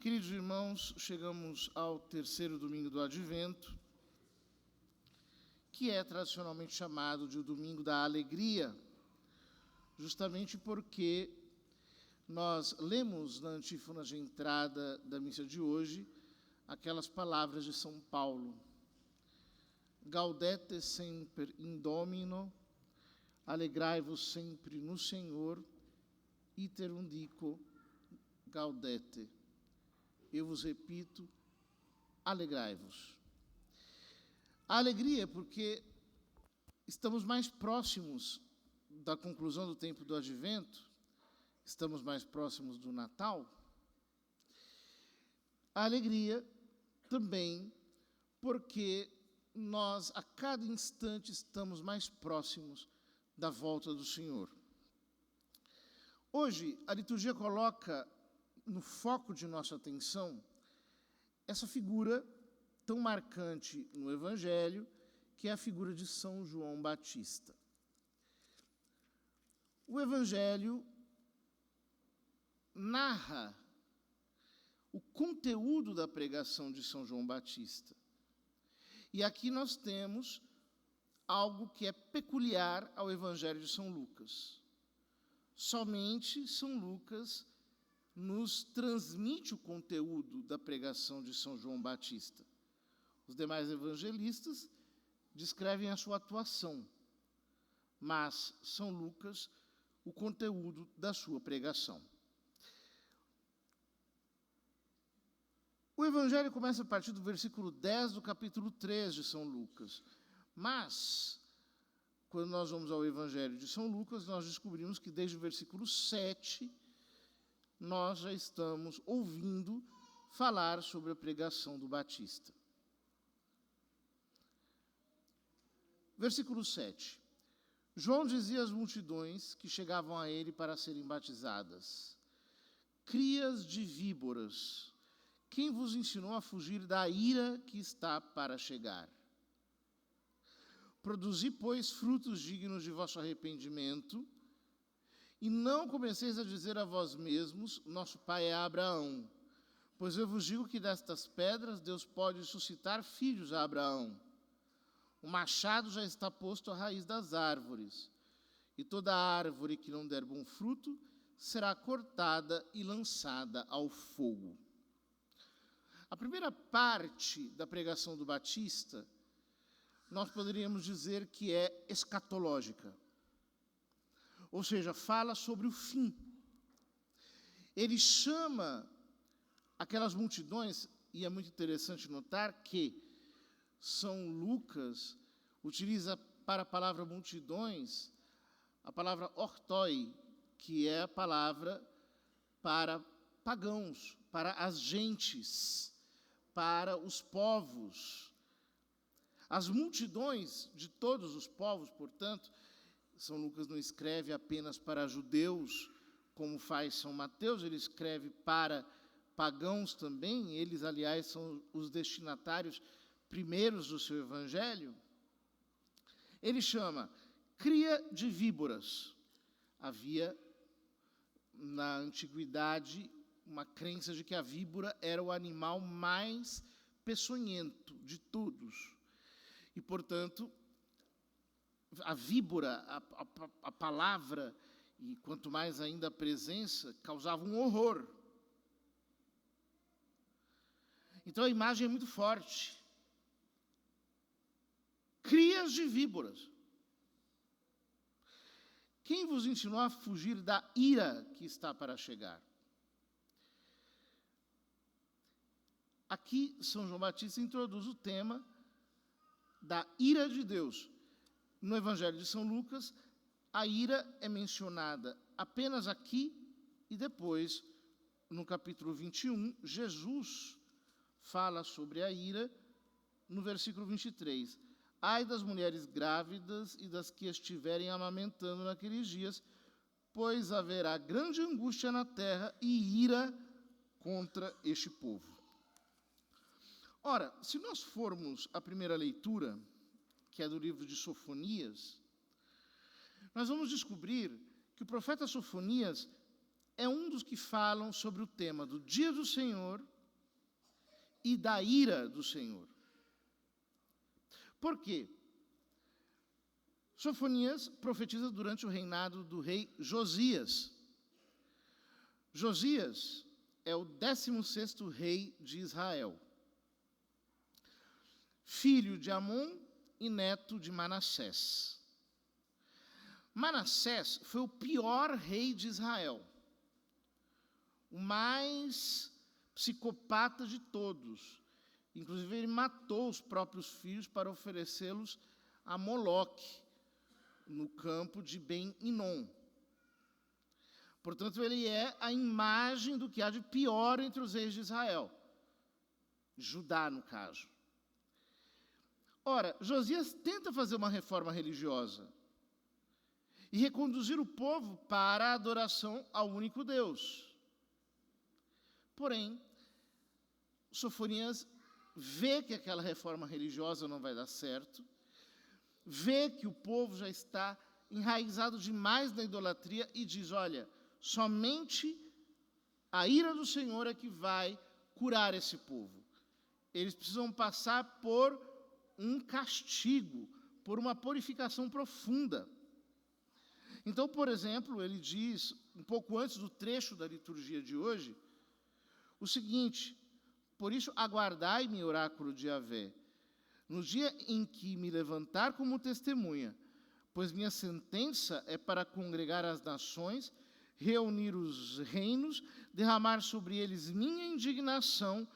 Queridos irmãos, chegamos ao terceiro domingo do Advento, que é tradicionalmente chamado de o Domingo da Alegria, justamente porque nós lemos na antífona de entrada da missa de hoje aquelas palavras de São Paulo: Gaudete semper in Domino, alegrai-vos sempre no Senhor, iterum dico, gaudete. Eu vos repito, alegrai-vos. A alegria é porque estamos mais próximos da conclusão do tempo do Advento, estamos mais próximos do Natal. A alegria também porque nós, a cada instante, estamos mais próximos da volta do Senhor. Hoje, a liturgia coloca no foco de nossa atenção essa figura tão marcante no Evangelho, que é a figura de São João Batista. O Evangelho narra o conteúdo da pregação de São João Batista. E aqui nós temos algo que é peculiar ao Evangelho de São Lucas. Somente São Lucas nos transmite o conteúdo da pregação de São João Batista. Os demais evangelistas descrevem a sua atuação, mas São Lucas, o conteúdo da sua pregação. O Evangelho começa a partir do versículo 10 do capítulo 3 de São Lucas, mas, quando nós vamos ao Evangelho de São Lucas, nós descobrimos que desde o versículo 7, nós já estamos ouvindo falar sobre a pregação do Batista. Versículo 7. João dizia às multidões que chegavam a ele para serem batizadas: crias de víboras, quem vos ensinou a fugir da ira que está para chegar? Produzi, pois, frutos dignos de vosso arrependimento, e não comeceis a dizer a vós mesmos, nosso pai é Abraão. Pois eu vos digo que destas pedras Deus pode suscitar filhos a Abraão. O machado já está posto à raiz das árvores, e toda árvore que não der bom fruto será cortada e lançada ao fogo. A primeira parte da pregação do Batista, nós poderíamos dizer que é escatológica. Ou seja, fala sobre o fim. Ele chama aquelas multidões, e é muito interessante notar que São Lucas utiliza para a palavra multidões a palavra ortoi, que é a palavra para pagãos, para as gentes, para os povos. As multidões de todos os povos, portanto, São Lucas não escreve apenas para judeus, como faz São Mateus, ele escreve para pagãos também. Eles, aliás, são os destinatários primeiros do seu evangelho. Ele chama cria de víboras. Havia, na antiguidade, uma crença de que a víbora era o animal mais peçonhento de todos. E, portanto, a víbora, a palavra, e quanto mais ainda a presença, causava um horror. Então a imagem é muito forte. Crias de víboras. Quem vos ensinou a fugir da ira que está para chegar? Aqui, São João Batista introduz o tema da ira de Deus. No Evangelho de São Lucas, a ira é mencionada apenas aqui e depois, no capítulo 21, Jesus fala sobre a ira no versículo 23. Ai das mulheres grávidas e das que estiverem amamentando naqueles dias, pois haverá grande angústia na terra e ira contra este povo. Ora, se nós formos à primeira leitura, que é do livro de Sofonias, nós vamos descobrir que o profeta Sofonias é um dos que falam sobre o tema do dia do Senhor e da ira do Senhor. Por quê? Sofonias profetiza durante o reinado do rei Josias. Josias é o 16º rei de Israel, filho de Amon e neto de Manassés. Manassés foi o pior rei de Israel, o mais psicopata de todos. Inclusive, ele matou os próprios filhos para oferecê-los a Moloque, no campo de Ben-Inom. Portanto, ele é a imagem do que há de pior entre os reis de Israel. Judá, no caso. Ora, Josias tenta fazer uma reforma religiosa e reconduzir o povo para a adoração ao único Deus. Porém, Sofonias vê que aquela reforma religiosa não vai dar certo, vê que o povo já está enraizado demais na idolatria e diz, olha, somente a ira do Senhor é que vai curar esse povo. Eles precisam passar por um castigo, por uma purificação profunda. Então, por exemplo, ele diz, um pouco antes do trecho da liturgia de hoje, o seguinte: por isso aguardai-me, oráculo de Yahvé, no dia em que me levantar como testemunha, pois minha sentença é para congregar as nações, reunir os reinos, derramar sobre eles minha indignação,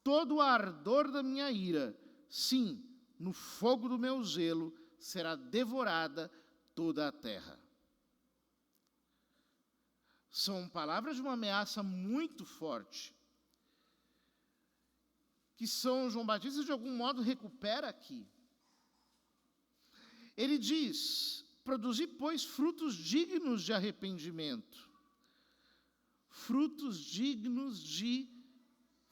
todo o ardor da minha ira. Sim, no fogo do meu zelo será devorada toda a terra. São palavras de uma ameaça muito forte, que São João Batista, de algum modo, recupera aqui. Ele diz, produzi, pois, frutos dignos de arrependimento, frutos dignos de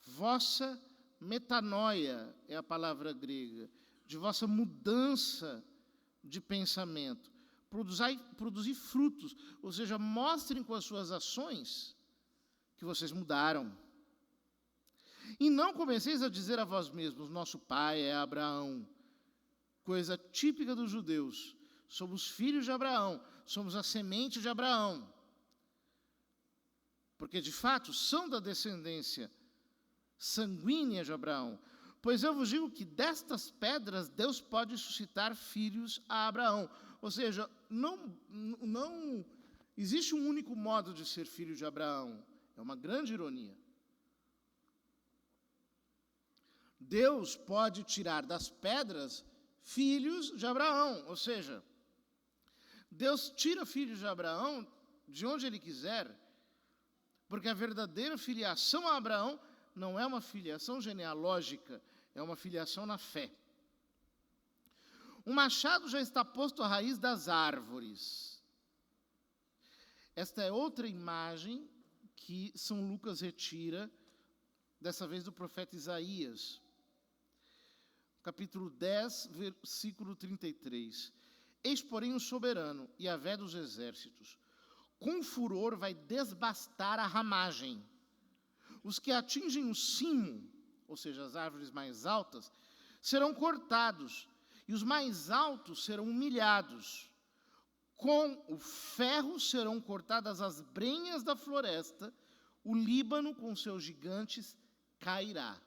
vossa metanoia, é a palavra grega, de vossa mudança de pensamento. Produzir frutos, ou seja, mostrem com as suas ações que vocês mudaram. E não comeceis a dizer a vós mesmos, nosso pai é Abraão, coisa típica dos judeus. Somos filhos de Abraão, somos a semente de Abraão. Porque, de fato, são da descendência sanguínea de Abraão. Pois eu vos digo que destas pedras Deus pode suscitar filhos a Abraão. Ou seja, não existe um único modo de ser filho de Abraão. É uma grande ironia. Deus pode tirar das pedras filhos de Abraão. Ou seja, Deus tira filhos de Abraão de onde Ele quiser, porque a verdadeira filiação a Abraão não é uma filiação genealógica, é uma filiação na fé. O machado já está posto à raiz das árvores. Esta é outra imagem que São Lucas retira, dessa vez do profeta Isaías. Capítulo 10, versículo 33. Eis, porém, o soberano, Yahvé dos exércitos, com furor vai desbastar a ramagem. Os que atingem o cimo, ou seja, as árvores mais altas, serão cortados, e os mais altos serão humilhados. Com o ferro serão cortadas as brenhas da floresta, o Líbano com seus gigantes cairá.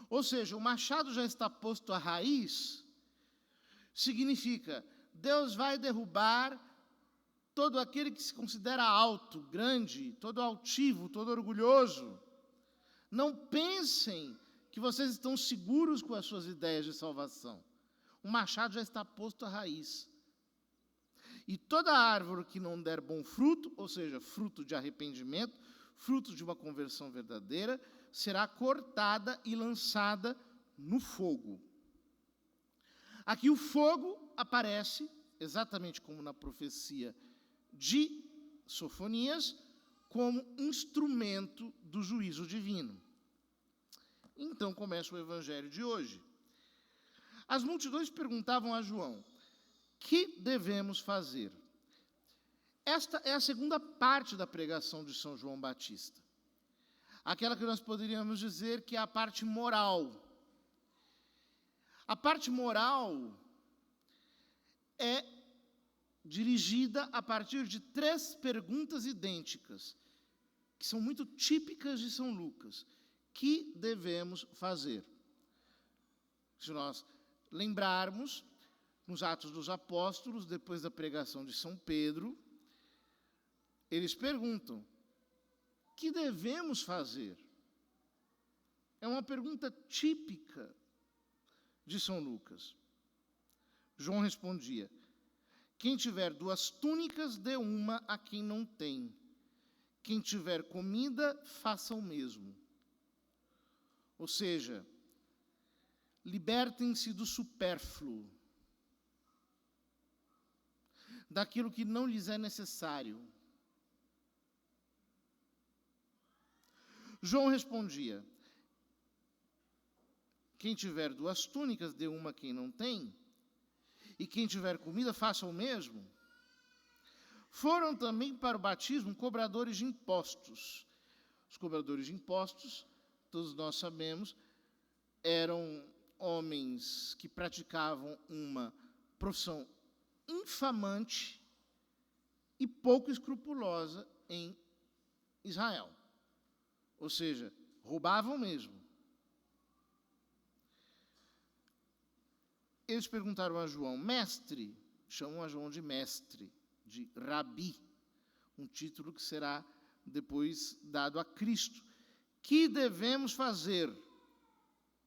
Ou seja, o machado já está posto à raiz, significa, Deus vai derrubar todo aquele que se considera alto, grande, todo altivo, todo orgulhoso. Não pensem que vocês estão seguros com as suas ideias de salvação. O machado já está posto à raiz. E toda árvore que não der bom fruto, ou seja, fruto de arrependimento, fruto de uma conversão verdadeira, será cortada e lançada no fogo. Aqui o fogo aparece, exatamente como na profecia de Sofonias, como instrumento do juízo divino. Então começa o evangelho de hoje. As multidões perguntavam a João, que devemos fazer? Esta é a segunda parte da pregação de São João Batista. aquela que nós poderíamos dizer que é a parte moral. A parte moral é dirigida a partir de 3 perguntas idênticas, que são muito típicas de São Lucas. Que devemos fazer? Se nós lembrarmos, nos Atos dos Apóstolos, depois da pregação de São Pedro, eles perguntam: que devemos fazer? É uma pergunta típica de São Lucas. João respondia: quem tiver 2 túnicas, dê uma a quem não tem. Quem tiver comida, faça o mesmo. Ou seja, libertem-se do supérfluo, daquilo que não lhes é necessário. João respondia: quem tiver 2 túnicas, dê uma a quem não tem, e quem tiver comida, faça o mesmo. Foram também para o batismo cobradores de impostos. Os cobradores de impostos, todos nós sabemos, eram homens que praticavam uma profissão infamante e pouco escrupulosa em Israel. Ou seja, roubavam mesmo. Eles perguntaram a João: mestre, chamam a João de mestre, de rabi, um título que será depois dado a Cristo. Que devemos fazer?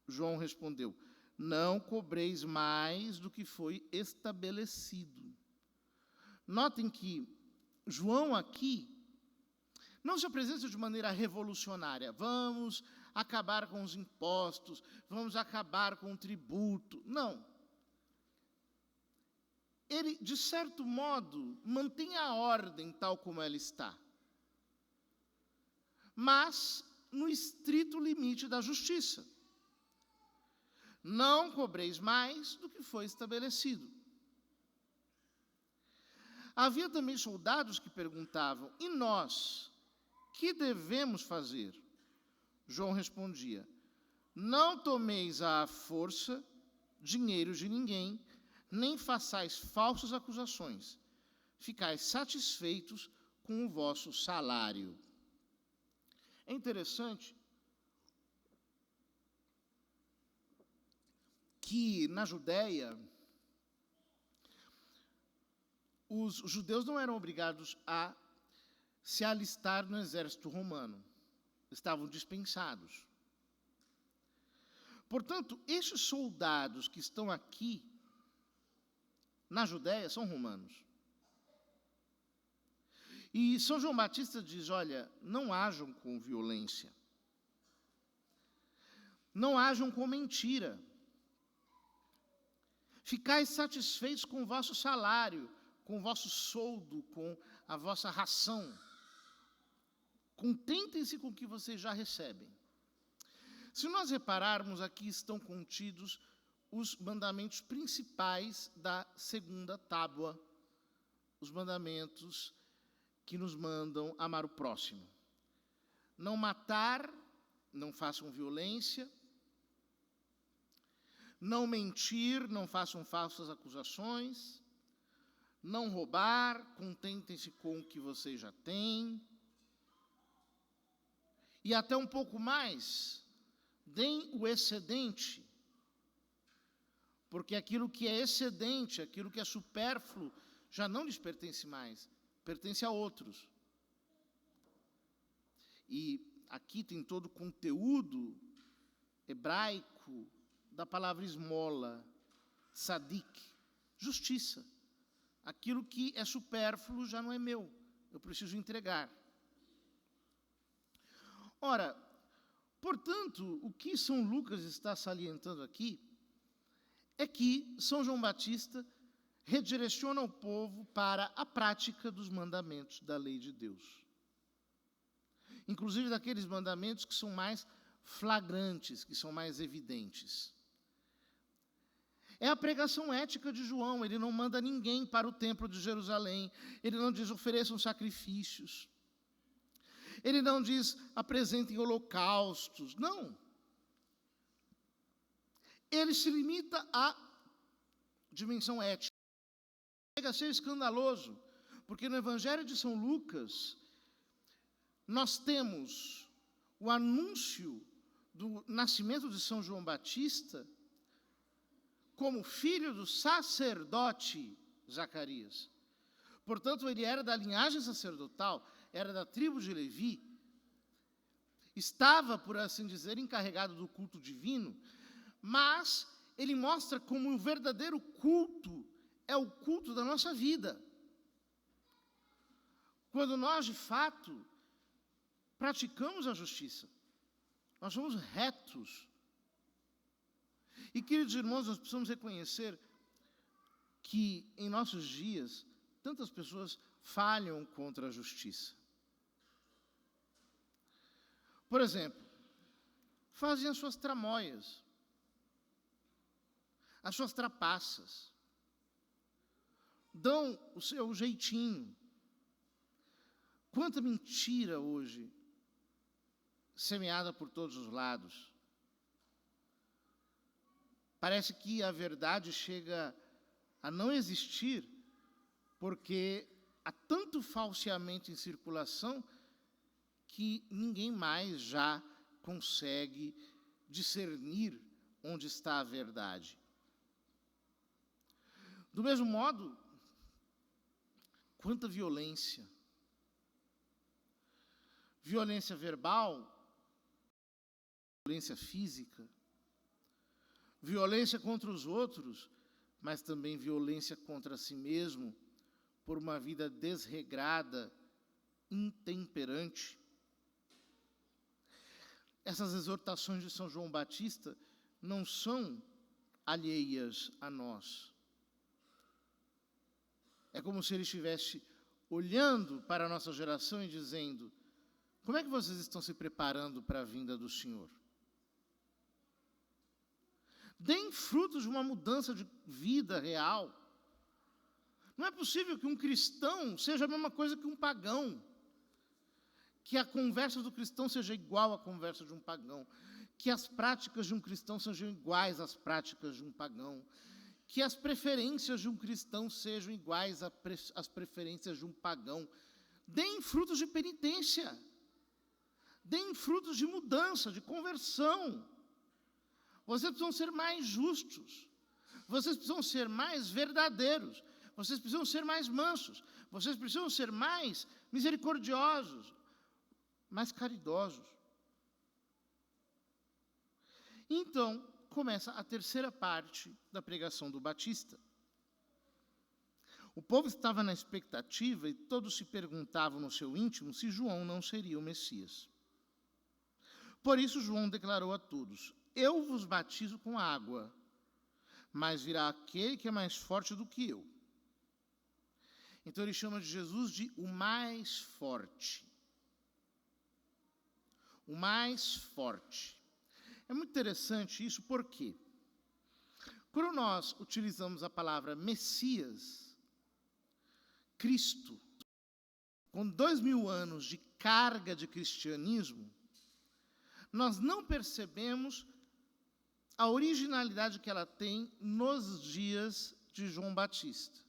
João respondeu: não cobreis mais do que foi estabelecido. Notem que João aqui não se apresenta de maneira revolucionária. Vamos acabar com os impostos, vamos acabar com o tributo. Não. Ele, de certo modo, mantém a ordem tal como ela está, mas no estrito limite da justiça. Não cobreis mais do que foi estabelecido. Havia também soldados que perguntavam: e nós, que devemos fazer? João respondia: não tomeis à força dinheiro de ninguém, nem façais falsas acusações. Ficais satisfeitos com o vosso salário. É interessante que na Judéia os judeus não eram obrigados a se alistar no exército romano. Estavam dispensados. Portanto, estes soldados que estão aqui na Judéia são romanos. E São João Batista diz: olha, não hajam com violência. Não hajam com mentira. Ficais satisfeitos com o vosso salário, com o vosso soldo, com a vossa ração. Contentem-se com o que vocês já recebem. Se nós repararmos, aqui estão contidos os mandamentos principais da segunda tábua, os mandamentos que nos mandam amar o próximo. Não matar, não façam violência. Não mentir, não façam falsas acusações. Não roubar, contentem-se com o que vocês já têm. E até um pouco mais, deem o excedente. Porque aquilo que é excedente, aquilo que é supérfluo, já não lhes pertence mais, pertence a outros. E aqui tem todo o conteúdo hebraico da palavra esmola, tzadik, justiça. Aquilo que é supérfluo já não é meu, eu preciso entregar. Ora, portanto, o que São Lucas está salientando aqui é que São João Batista redireciona o povo para a prática dos mandamentos da lei de Deus. Inclusive daqueles mandamentos que são mais flagrantes, que são mais evidentes. É a pregação ética de João. Ele não manda ninguém para o templo de Jerusalém. Ele não diz: ofereçam sacrifícios. Ele não diz apresentem holocaustos, não. Ele se limita à dimensão ética. Chega a ser escandaloso, porque no Evangelho de São Lucas, nós temos o anúncio do nascimento de São João Batista como filho do sacerdote Zacarias. Portanto, ele era da linhagem sacerdotal, era da tribo de Levi, estava, por assim dizer, encarregado do culto divino, mas ele mostra como o verdadeiro culto é o culto da nossa vida. Quando nós, de fato, praticamos a justiça, nós somos retos. E, queridos irmãos, nós precisamos reconhecer que, em nossos dias, tantas pessoas falham contra a justiça. Por exemplo, fazem as suas tramóias, as suas trapaças, dão o seu jeitinho. Quanta mentira hoje, semeada por todos os lados. Parece que a verdade chega a não existir, porque há tanto falseamento em circulação que ninguém mais já consegue discernir onde está a verdade. Do mesmo modo, quanta violência. Violência verbal, violência física, violência contra os outros, mas também violência contra si mesmo, por uma vida desregrada, intemperante. Essas exortações de São João Batista não são alheias a nós. É como se ele estivesse olhando para a nossa geração e dizendo: como é que vocês estão se preparando para a vinda do Senhor? Deem frutos de uma mudança de vida real. Não é possível que um cristão seja a mesma coisa que um pagão, que a conversa do cristão seja igual à conversa de um pagão, que as práticas de um cristão sejam iguais às práticas de um pagão, que as preferências de um cristão sejam iguais às preferências de um pagão. Deem frutos de penitência, deem frutos de mudança, de conversão. Vocês precisam ser mais justos, vocês precisam ser mais verdadeiros, vocês precisam ser mais mansos, vocês precisam ser mais misericordiosos, mais caridosos. Então, começa a terceira parte da pregação do Batista. O povo estava na expectativa e todos se perguntavam no seu íntimo se João não seria o Messias. Por isso, João declarou a todos: eu vos batizo com água, mas virá aquele que é mais forte do que eu. Então ele chama de Jesus de o mais forte. O mais forte. É muito interessante isso, porque quando nós utilizamos a palavra Messias, Cristo, com 2000 anos de carga de cristianismo, nós não percebemos a originalidade que ela tem nos dias de João Batista.